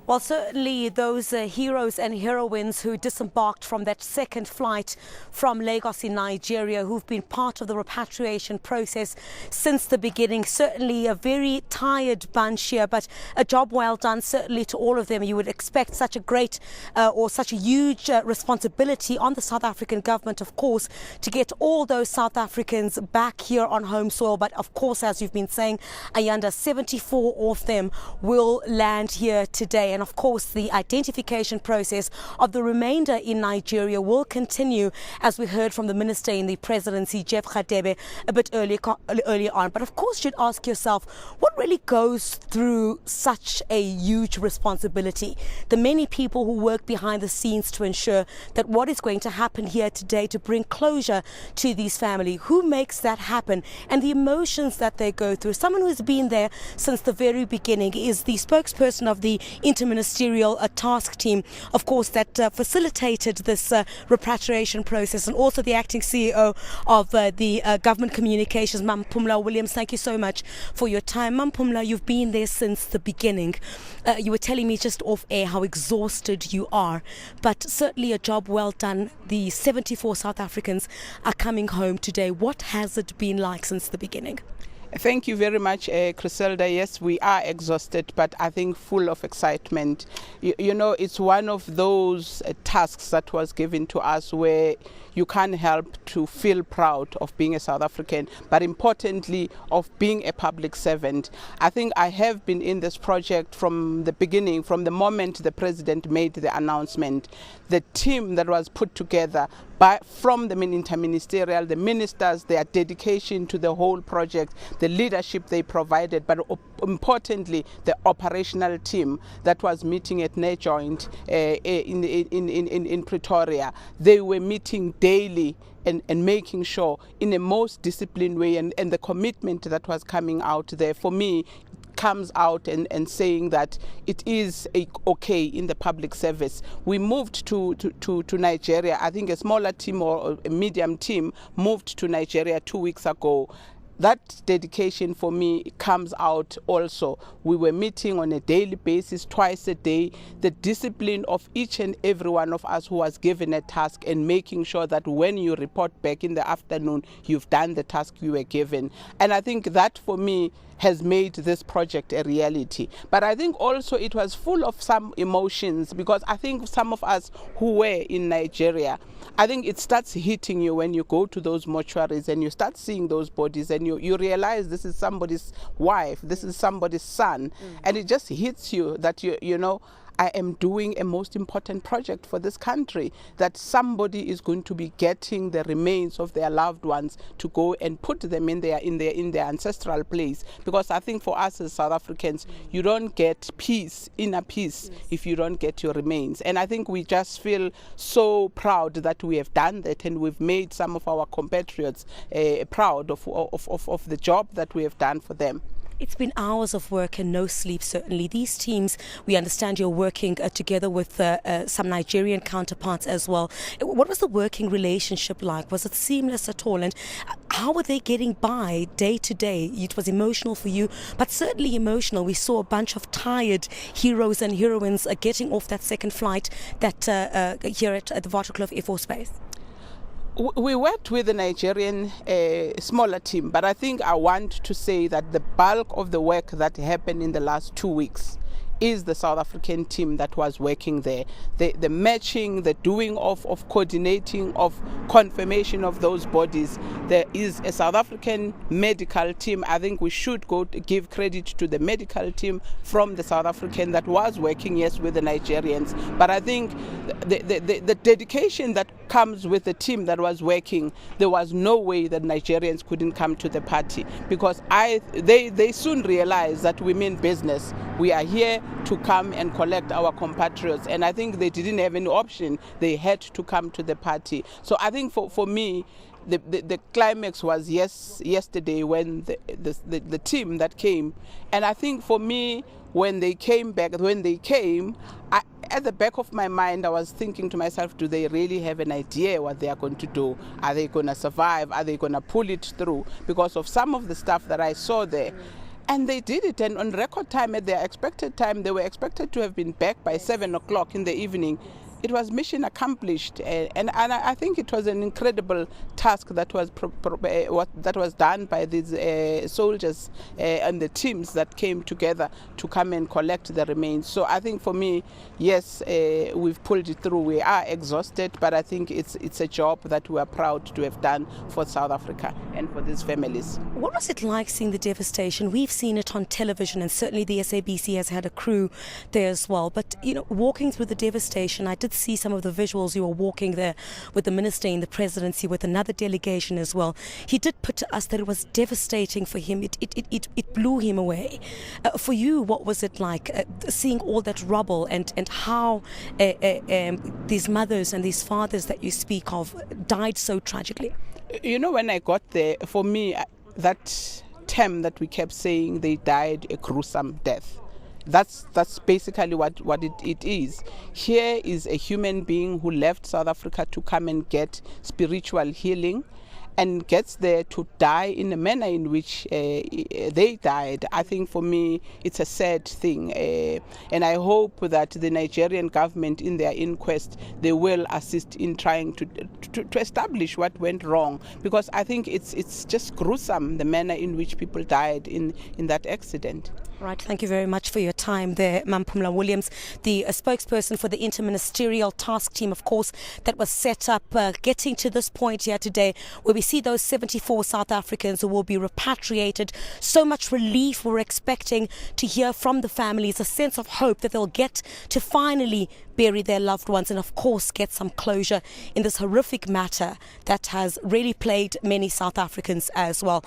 Well, certainly those heroes and heroines who disembarked from that second flight from Lagos in Nigeria, who've been part of the repatriation process since the beginning. Certainly a very tired bunch here, but a job well done, certainly to all of them. You would expect such a great or such a huge responsibility on the South African government, of course, to get all those South Africans back here on home soil. But of course, as you've been saying, Ayanda, 74 of them will land here today. And of course, the identification process of the remainder in Nigeria will continue, as we heard from the Minister in the Presidency, Jeff Radebe, a bit earlier on. But of course, you'd ask yourself, what really goes through such a huge responsibility? The many people who work behind the scenes to ensure that what is going to happen here today to bring closure to these families, who makes that happen, and the emotions that they go through. Someone who's been there since the very beginning is the spokesperson of the Inter-Ministerial Task Team, of course, that facilitated this repatriation process, and also the acting CEO of the Government Communications, Ma'am Phumla Williams. Thank you so much for your time. Ma'am Phumla, you've been there since the beginning. You were telling me just off air how exhausted you are, but certainly a job well done. The 74 South Africans are coming home today. What has it been like since the beginning? Thank you very much, Griselda. Yes, we are exhausted, but I think full of excitement. You know, it's one of those tasks that was given to us where you can't help to feel proud of being a South African, but importantly, of being a public servant. I think I have been in this project from the beginning, from the moment the President made the announcement. The team that was put together from the Inter-Ministerial, the ministers, their dedication to the whole project, the leadership they provided, but importantly, the operational team that was meeting at NAJoint in Pretoria. They were meeting daily and making sure in a most disciplined way, and the commitment that was coming out there for me comes out and saying that it is okay in the public service. We moved to Nigeria. I think a smaller team or a medium team moved to Nigeria 2 weeks ago. That dedication for me comes out also. We were meeting on a daily basis, twice a day. The discipline of each and every one of us who was given a task, and making sure that when you report back in the afternoon, you've done the task you were given. And I think that for me has made this project a reality. But I think also it was full of some emotions, because I think some of us who were in Nigeria, I think it starts hitting you when you go to those mortuaries and you start seeing those bodies, and you realize this is somebody's wife, this is somebody's son, and it just hits you that you know, I am doing a most important project for this country, that somebody is going to be getting the remains of their loved ones to go and put them in their ancestral place. Because I think for us as South Africans, you don't get peace, inner peace, if you don't get your remains. And I think we just feel so proud that we have done that, and we've made some of our compatriots proud of the job that we have done for them. It's been hours of work and no sleep, certainly. These teams, we understand you're working together with some Nigerian counterparts as well. What was the working relationship like? Was it seamless at all? And how were they getting by day to day? It was emotional for you, but certainly emotional. We saw a bunch of tired heroes and heroines getting off that second flight that here at the Waterkloof Airforce Base. We worked with the Nigerian smaller team, but I think I want to say that the bulk of the work that happened in the last 2 weeks is the South African team that was working there. The matching, the doing of coordinating, of confirmation of those bodies. There is a South African medical team. I think we should give credit to the medical team from the South African that was working, yes, with the Nigerians. But I think the dedication that comes with the team that was working, there was no way that Nigerians couldn't come to the party, because they soon realized that we mean business. We are here to come and collect our compatriots, and I think they didn't have any option. They had to come to the party. So I think for me, the climax was yesterday when the team that came, and I think for me, when they came, at the back of my mind, I was thinking to myself, do they really have an idea what they are going to do? Are they going to survive? Are they going to pull it through? Because of some of the stuff that I saw there, And they did it, and on record time, at their expected time, they were expected to have been back by 7 o'clock in the evening. It was mission accomplished, and I think it was an incredible task that was done by these soldiers and the teams that came together to come and collect the remains. So I think for me, yes, we've pulled it through. We are exhausted, but I think it's a job that we are proud to have done for South Africa and for these families. What was it like seeing the devastation? We've seen it on television, and certainly the SABC has had a crew there as well. But walking through the devastation, I did see some of the visuals. You were walking there with the minister in the presidency, with another delegation as well. He did put to us that it was devastating for him. It blew him away. For you, what was it like seeing all that rubble and how these mothers and these fathers that you speak of died so tragically? When I got there, for me, that term that we kept saying, they died a gruesome death. That's basically what it is. Here is a human being who left South Africa to come and get spiritual healing, and gets there to die in the manner in which they died. I think for me, it's a sad thing. And I hope that the Nigerian government, in their inquest, they will assist in trying to establish what went wrong. Because I think it's just gruesome, the manner in which people died in that accident. Right, thank you very much for your time there, Phumla Williams, the spokesperson for the Inter-Ministerial Task Team, of course, that was set up getting to this point here today where we see those 74 South Africans who will be repatriated. So much relief we're expecting to hear from the families, a sense of hope that they'll get to finally bury their loved ones and, of course, get some closure in this horrific matter that has really plagued many South Africans as well.